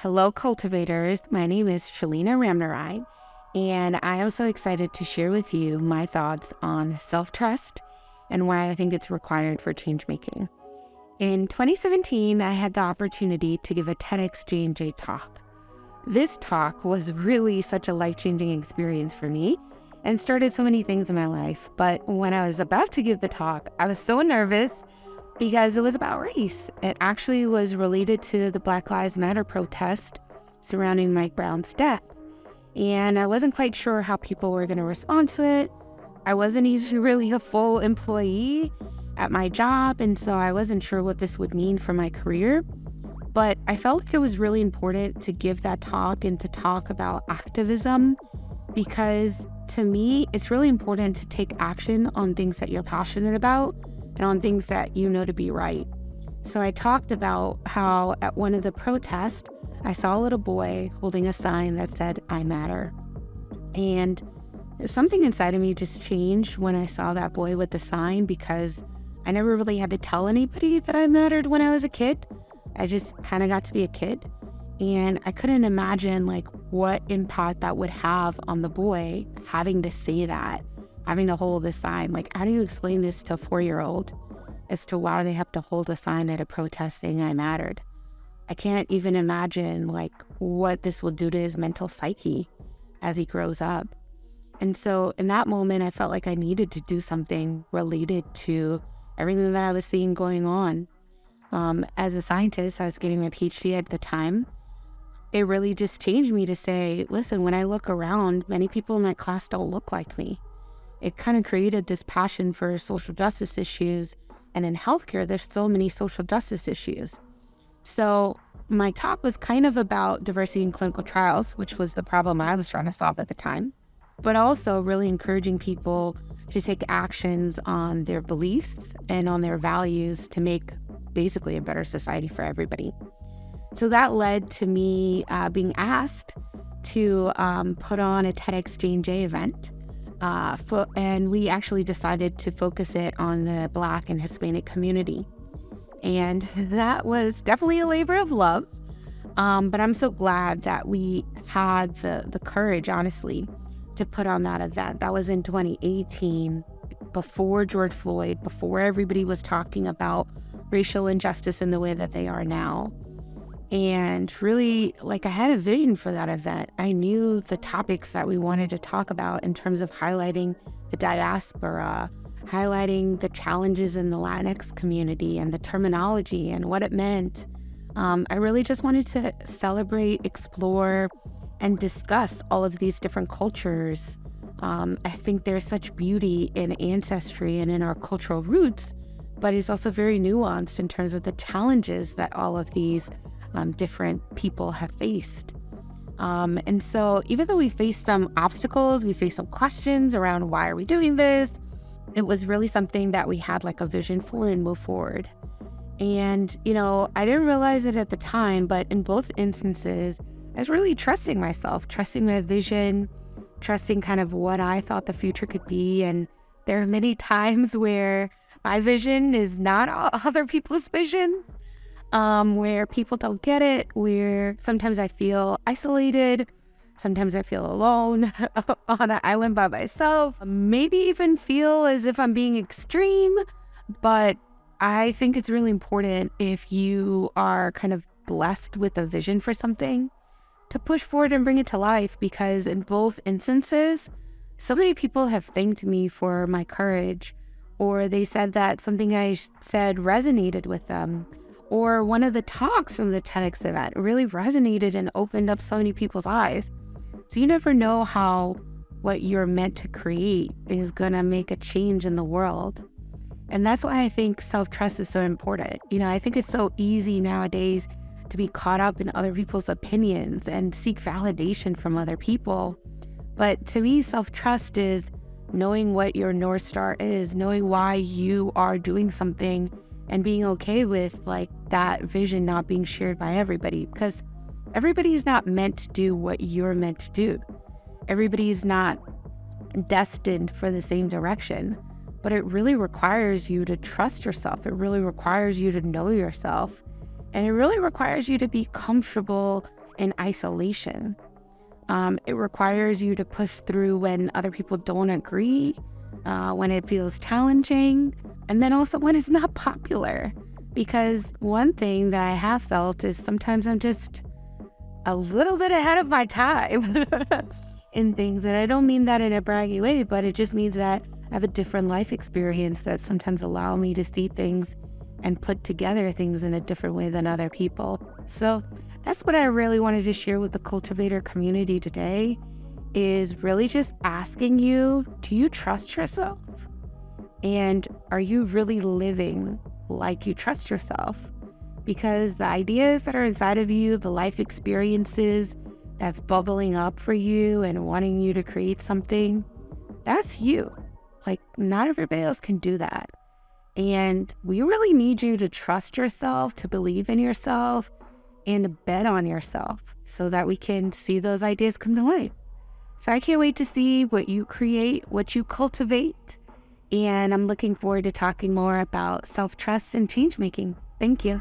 Hello, cultivators. My name is Shelina Ramnarine, and I am so excited to share with you my thoughts on self-trust and why I think it's required for change making. In 2017, I had the opportunity to give a TEDx J&J talk. This talk was really such a life-changing experience for me and started so many things in my life. But when I was about to give the talk, I was so nervous because it was about race. It actually was related to the Black Lives Matter protest surrounding Mike Brown's death. And I wasn't quite sure how people were going to respond to it. I wasn't even really a full employee at my job, and so I wasn't sure what this would mean for my career. But I felt like it was really important to give that talk and to talk about activism, because to me, it's really important to take action on things that you're passionate about and on things that you know to be right. So I talked about how at one of the protests, I saw a little boy holding a sign that said, "I matter." And something inside of me just changed when I saw that boy with the sign, because I never really had to tell anybody that I mattered when I was a kid. I just kind of got to be a kid. And I couldn't imagine what impact that would have on the boy having to say that, having to hold the sign. How do you explain this to a 4-year-old as to why they have to hold a sign at a protest saying I mattered? I can't even imagine what this will do to his mental psyche as he grows up. And so in that moment, I felt like I needed to do something related to everything that I was seeing going on. As a scientist, I was getting my PhD at the time. It really just changed me to say, listen, when I look around, many people in my class don't look like me. It kind of created this passion for social justice issues. And in healthcare, there's so many social justice issues. So my talk was kind of about diversity in clinical trials, which was the problem I was trying to solve at the time, but also really encouraging people to take actions on their beliefs and on their values to make basically a better society for everybody. So that led to me being asked to put on a TEDx J&J event. And we actually decided to focus it on the Black and Hispanic community. And that was definitely a labor of love. But I'm so glad that we had the courage, honestly, to put on that event. That was in 2018, before George Floyd, before everybody was talking about racial injustice in the way that they are now. And really, I had a vision for that event. I knew the topics that we wanted to talk about in terms of highlighting the diaspora, highlighting the challenges in the Latinx community and the terminology and what it meant. I really just wanted to celebrate, explore, and discuss all of these different cultures. I think there's such beauty in ancestry and in our cultural roots, but it's also very nuanced in terms of the challenges that all of these different people have faced. And so even though we faced some obstacles, we faced some questions around why are we doing this, it was really something that we had a vision for and move forward. And, I didn't realize it at the time, but in both instances, I was really trusting myself, trusting my vision, trusting kind of what I thought the future could be. And there are many times where my vision is not other people's vision. Where people don't get it, where sometimes I feel isolated, sometimes I feel alone on an island by myself, maybe even feel as if I'm being extreme. But I think it's really important, if you are kind of blessed with a vision for something, to push forward and bring it to life, because in both instances, so many people have thanked me for my courage, or they said that something I said resonated with them. Or one of the talks from the TEDx event really resonated and opened up so many people's eyes. So you never know how what you're meant to create is going to make a change in the world. And that's why I think self-trust is so important. I think it's so easy nowadays to be caught up in other people's opinions and seek validation from other people. But to me, self-trust is knowing what your North Star is, knowing why you are doing something, and being okay with that vision not being shared by everybody, because everybody is not meant to do what you're meant to do. Everybody is not destined for the same direction, but it really requires you to trust yourself. It really requires you to know yourself, and it really requires you to be comfortable in isolation. It requires you to push through when other people don't agree, when it feels challenging, and then also when it's not popular. Because one thing that I have felt is sometimes I'm just a little bit ahead of my time in things. And I don't mean that in a braggy way, but it just means that I have a different life experience that sometimes allow me to see things and put together things in a different way than other people. So that's what I really wanted to share with the cultivator community today, is really just asking you, do you trust yourself? And are you really living like you trust yourself? Because the ideas that are inside of you, the life experiences that's bubbling up for you and wanting you to create something, that's you. Like, not everybody else can do that. And we really need you to trust yourself, to believe in yourself, and to bet on yourself so that we can see those ideas come to life. So I can't wait to see what you create, what you cultivate. And I'm looking forward to talking more about self-trust and change making. Thank you.